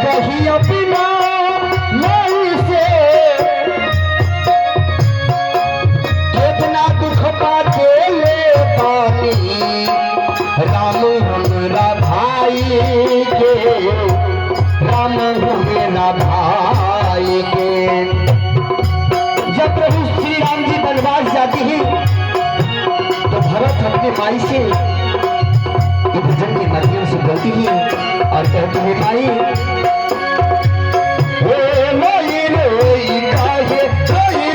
कही अपना माई से कितना दुख पाके ले पानी राम हमरा भाई के, राम हमरा भाई के। जब प्रभु श्री राम जी वनवास जाते हैं तो भरत अपने माई से एक भजन के माध्यम से बोलती है और कहती है माई ओ माई रे काहे काहे